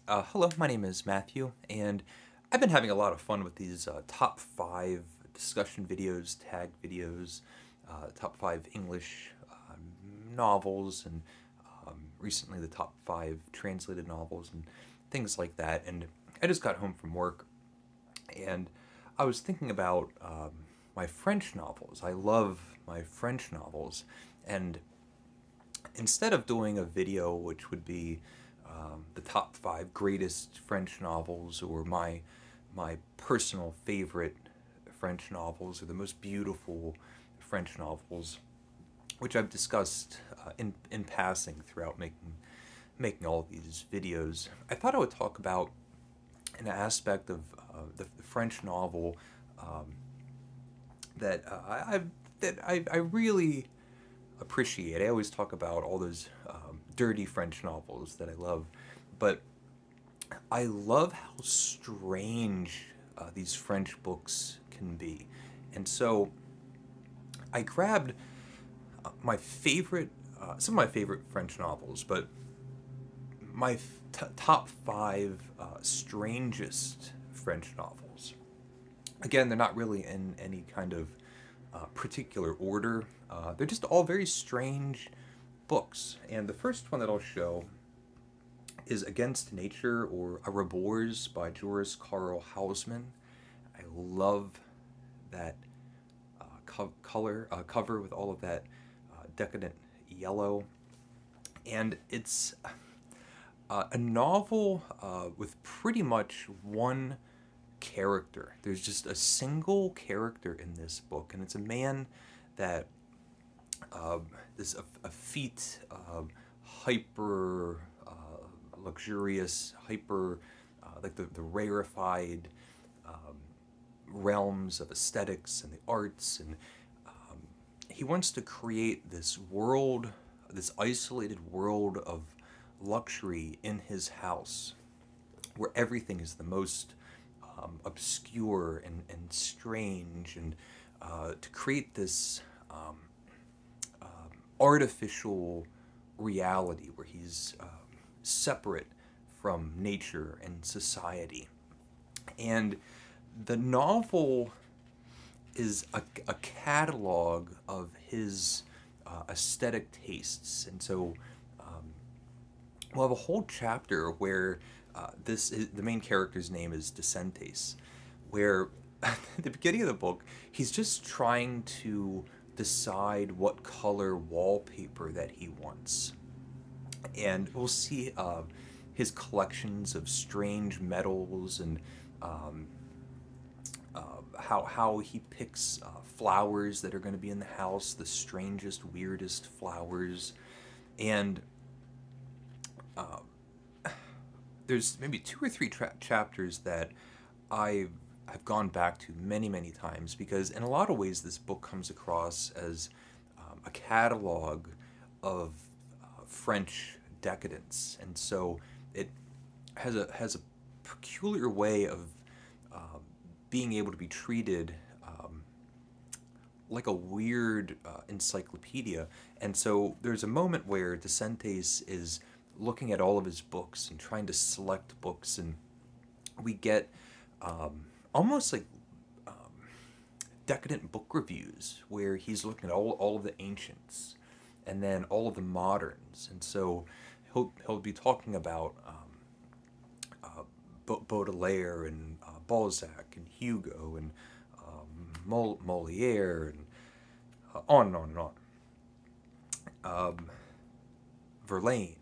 Hello, my name is Matthew, and I've been having a lot of fun with these top 5 discussion videos, tag videos, top 5 English novels, and recently the top 5 translated novels, and things like that. And I just got home from work, and I was thinking about my French novels. I love my French novels, and instead of doing a video which would be the top 5 greatest French novels, or my personal favorite French novels, or the most beautiful French novels, which I've discussed in passing throughout making all of these videos, I thought I would talk about an aspect of the French novel that I really appreciate. I always talk about all those dirty French novels that I love, but I love how strange these French books can be. And so I grabbed my favorite, some of my favorite French novels, but my top 5 strangest French novels. Again, they're not really in any kind of particular order. They're just all very strange books. And the first one that I'll show is Against Nature, or A Reborz by Joris Karl Hausmann. I love that cover with all of that decadent yellow. And it's a novel with pretty much one character. There's just a single character in this book, and it's a man that is a feat, hyper luxurious, hyper like the rarefied realms of aesthetics and the arts, and he wants to create this world, this isolated world of luxury in his house, where everything is the most obscure and strange, and to create this artificial reality where he's separate from nature and society. And the novel is a catalog of his aesthetic tastes. And so we'll have a whole chapter where the main character's name is Decentes, where at the beginning of the book, he's just trying to decide what color wallpaper that he wants. And we'll see his collections of strange metals, and how he picks flowers that are going to be in the house, the strangest, weirdest flowers. And there's maybe 2 or 3 chapters that I've gone back to many, many times, because in a lot of ways this book comes across as a catalog of French decadence. And so it has a peculiar way of being able to be treated like a weird encyclopedia. And so there's a moment where Decentes is looking at all of his books and trying to select books, and we get almost like decadent book reviews where he's looking at all of the ancients and then all of the moderns. And so he'll be talking about Baudelaire and Balzac and Hugo and Molière, and on and on and on. Verlaine.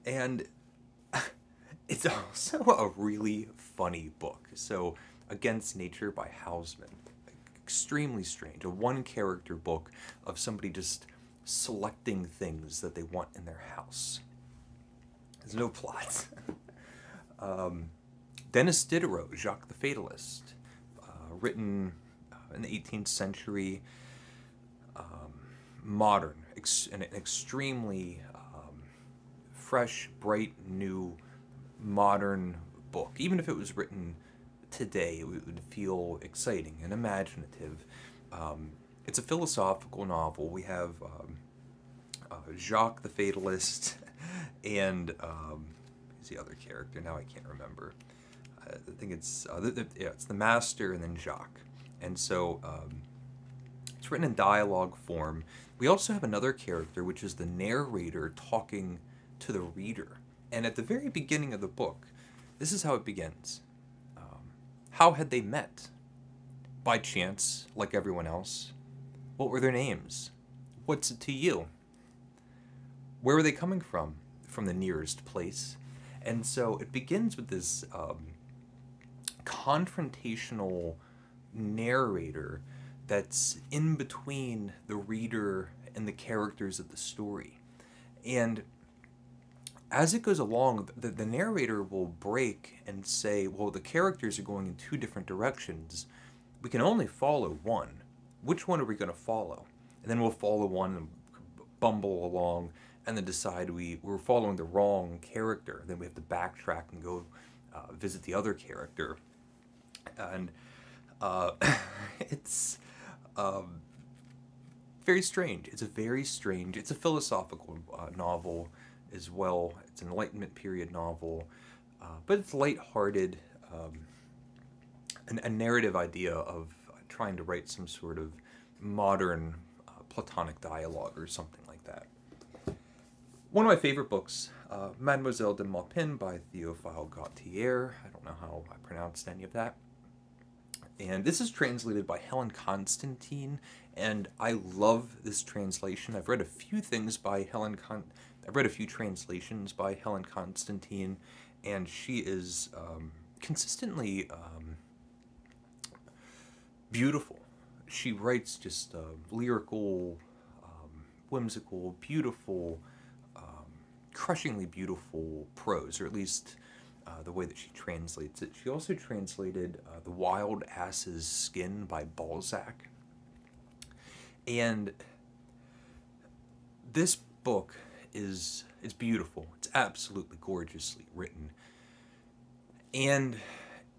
And it's also a really funny book. So, Against Nature by Hausmann. Extremely strange. A one-character book of somebody just selecting things that they want in their house. There's no plot. Denis Diderot, Jacques the Fatalist, written in the 18th century, modern, an extremely fresh, bright, new, modern book. Even if it was written today, it would feel exciting and imaginative. It's a philosophical novel. We have Jacques the Fatalist and who's the other character? Now I can't remember. I think it's yeah, it's the master and then Jacques. And so it's written in dialogue form. We also have another character, which is the narrator talking to the reader. And at the very beginning of the book, this is how it begins. How had they met? By chance, like everyone else. What were their names? What's it to you? Where were they coming from? From the nearest place. And so it begins with this confrontational narrator that's in between the reader and the characters of the story. And as it goes along, the narrator will break and say, well, the characters are going in two different directions. We can only follow one. Which one are we going to follow? And then we'll follow one and bumble along and then decide we're following the wrong character. Then we have to backtrack and go visit the other character. And it's very strange. It's a philosophical novel as well. It's an Enlightenment period novel, but it's lighthearted, a narrative idea of trying to write some sort of modern Platonic dialogue or something like that. One of my favorite books, Mademoiselle de Mapin by Théophile Gautier. I don't know how I pronounced any of that. And this is translated by Helen Constantine, and I love this translation. I've read a few things by I've read a few translations by Helen Constantine, and she is consistently beautiful. She writes just lyrical, whimsical, beautiful, crushingly beautiful prose, or at least the way that she translates it. She also translated The Wild Ass's Skin by Balzac. And this book is beautiful. It's absolutely gorgeously written. And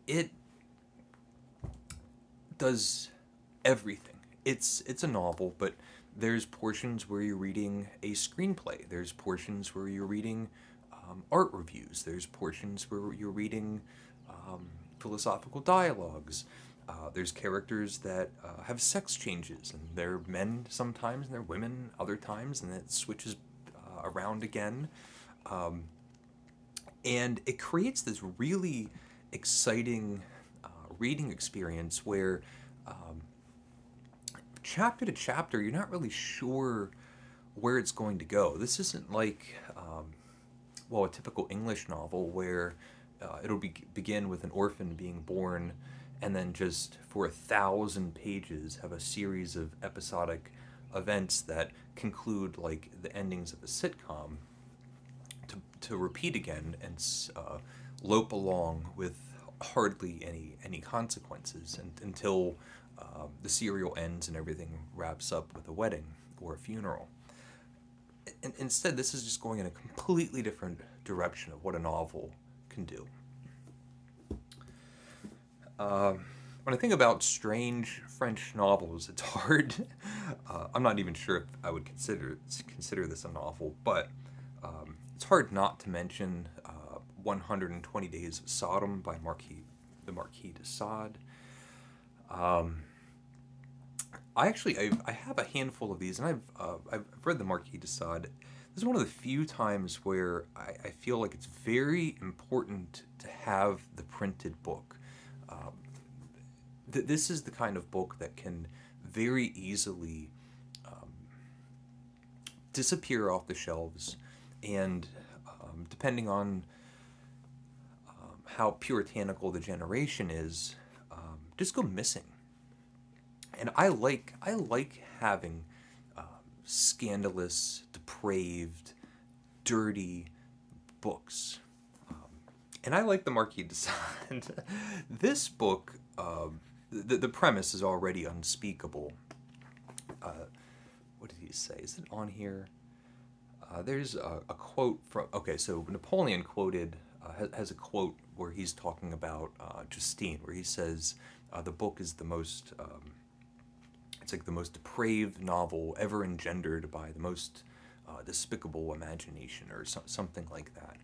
it does everything. It's a novel, but there's portions where you're reading a screenplay. There's portions where you're reading art reviews. There's portions where you're reading philosophical dialogues. There's characters that have sex changes, and they're men sometimes, and they're women other times, and it switches around again. And it creates this really exciting reading experience where chapter to chapter, you're not really sure where it's going to go. This isn't like, well, a typical English novel where it'll begin with an orphan being born and then just for 1,000 pages have a series of episodic events that conclude like the endings of a sitcom to repeat again and lope along with hardly any consequences until the serial ends and everything wraps up with a wedding or a funeral. Instead, this is just going in a completely different direction of what a novel can do. When I think about strange French novels, it's hard. I'm not even sure if I would consider this a novel, but it's hard not to mention 120 Days of Sodom by the Marquis de Sade. I have a handful of these, and I've read the Marquis de Sade. This is one of the few times where I feel like it's very important to have the printed book. This is the kind of book that can very easily disappear off the shelves, and depending on how puritanical the generation is, just go missing. And I like having scandalous, depraved, dirty books. And I like the Marquis de Sade. This book, the premise is already unspeakable. What did he say? Is it on here? There's a quote from... Okay, so Napoleon has a quote where he's talking about Justine, where he says the book is the most... it's like the most depraved novel ever engendered by the most despicable imagination, or something like that.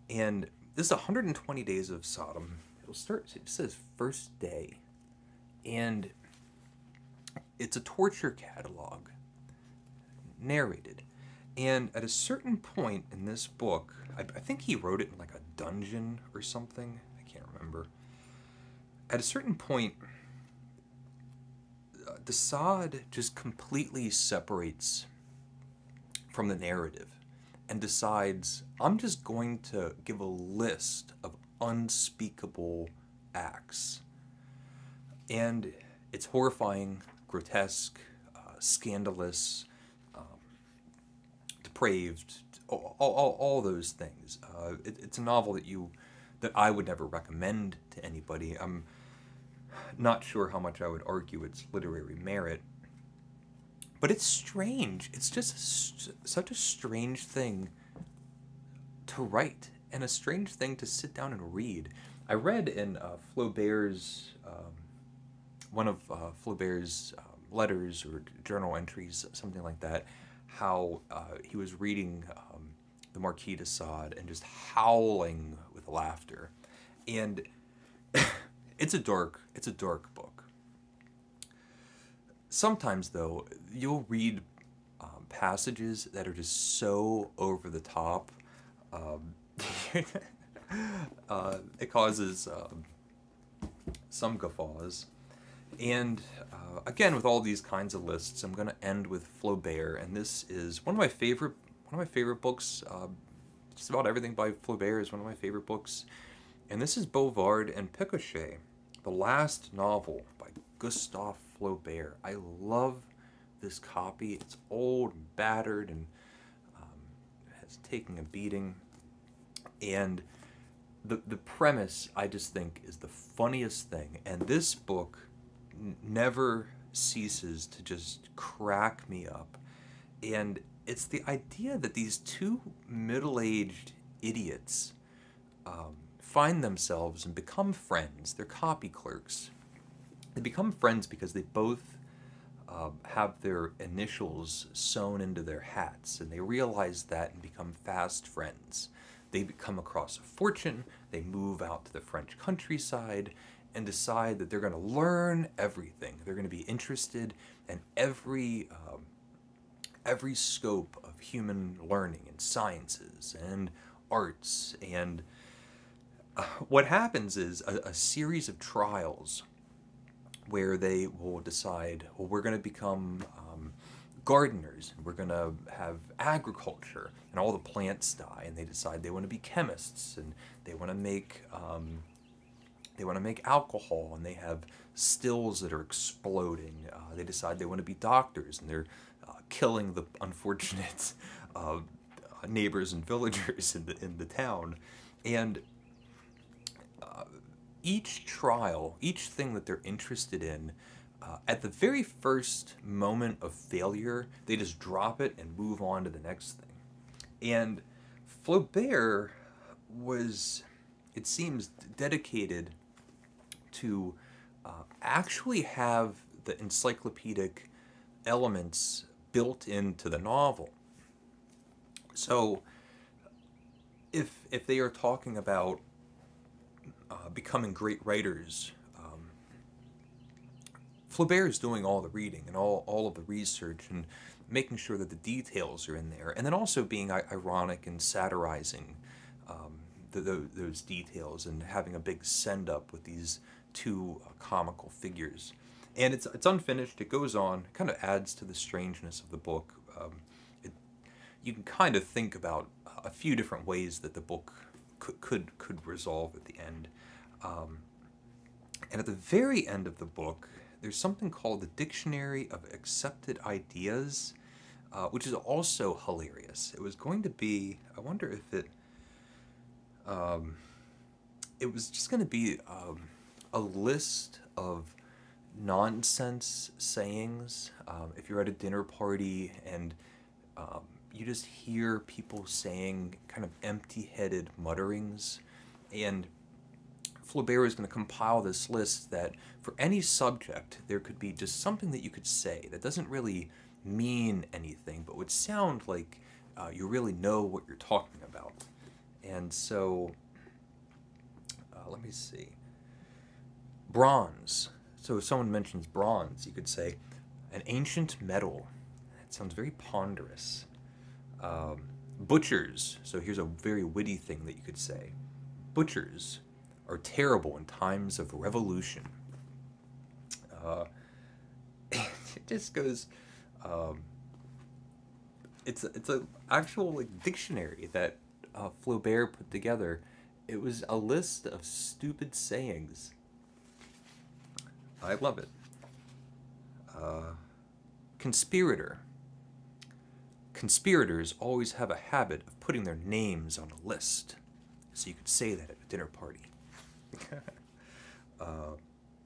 And this is 120 Days of Sodom. It'll start, it says first day. And it's a torture catalog, narrated. And at a certain point in this book, I think he wrote it in like a dungeon or something. I can't remember. At a certain point, de Sade just completely separates from the narrative and decides, I'm just going to give a list of unspeakable acts. And it's horrifying, grotesque, scandalous, depraved, all those things. It's a novel that I would never recommend to anybody. I'm not sure how much I would argue its literary merit, but it's strange. It's just such a strange thing to write, and a strange thing to sit down and read. I read in Flaubert's, one of Flaubert's letters or journal entries, something like that, how he was reading the Marquis de Sade and just howling with laughter. And it's a dark book. Sometimes, though, you'll read passages that are just so over the top. It causes some guffaws. And again, with all these kinds of lists, I'm going to end with Flaubert, and this is one of my favorite books. Just about everything by Flaubert is one of my favorite books. And this is Beauvard and Picochet, the last novel by Gustave Flaubert. I love this copy. It's old and battered and has taken a beating. And the premise, I just think, is the funniest thing. And this book never ceases to just crack me up. And it's the idea that these two middle-aged idiots find themselves and become friends. They're copy clerks. They become friends because they both have their initials sewn into their hats, and they realize that and become fast friends. They come across a fortune, they move out to the French countryside, and decide that they're going to learn everything. They're going to be interested in every scope of human learning and sciences and arts. And what happens is a series of trials where they will decide, well, we're going to become gardeners, and we're going to have agriculture, and all the plants die, and they decide they want to be chemists, and they want to make alcohol, and they have stills that are exploding. They decide they want to be doctors, and they're killing the unfortunate neighbors and villagers in the town. And each trial, each thing that they're interested in, at the very first moment of failure, they just drop it and move on to the next thing. And Flaubert was, it seems, dedicated to actually have the encyclopedic elements built into the novel. So if they are talking about becoming great writers, Flaubert is doing all the reading and all of the research and making sure that the details are in there, and then also being ironic and satirizing those details and having a big send-up with these two comical figures. And it's unfinished. It goes on. It kind of adds to the strangeness of the book. You can kind of think about a few different ways that the book could resolve at the end. And at the very end of the book, there's something called the Dictionary of Accepted Ideas, which is also hilarious. It was going to be, I wonder if it was just going to be a list of nonsense sayings. If you're at a dinner party and you just hear people saying kind of empty-headed mutterings, and Flaubert is going to compile this list that for any subject there could be just something that you could say that doesn't really mean anything but would sound like you really know what you're talking about. And so Let me see. Bronze. So if someone mentions bronze, you could say an ancient metal. That sounds very ponderous. Butchers. So here's a very witty thing that you could say. Butchers are terrible in times of revolution. It just goes. It's a actual like dictionary that Flaubert put together. It was a list of stupid sayings. I love it. Conspirator. Conspirators always have a habit of putting their names on a list, so you could say that at a dinner party.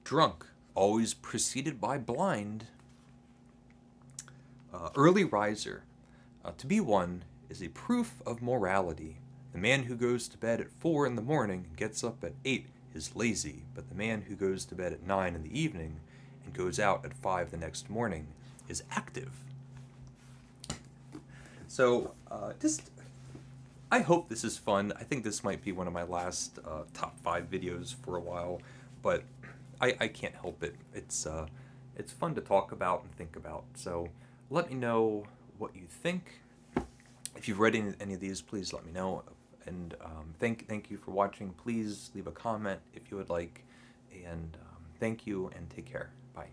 Drunk, always preceded by blind. Early riser. To be one is a proof of morality. The man who goes to bed at 4 in the morning and gets up at 8 is lazy, but the man who goes to bed at 9 in the evening and goes out at 5 the next morning is active. So, I hope this is fun. I think this might be one of my last top 5 videos for a while, but I can't help it. It's fun to talk about and think about. So let me know what you think. If you've read any of these, please let me know. And thank you for watching. Please leave a comment if you would like. And thank you and take care. Bye.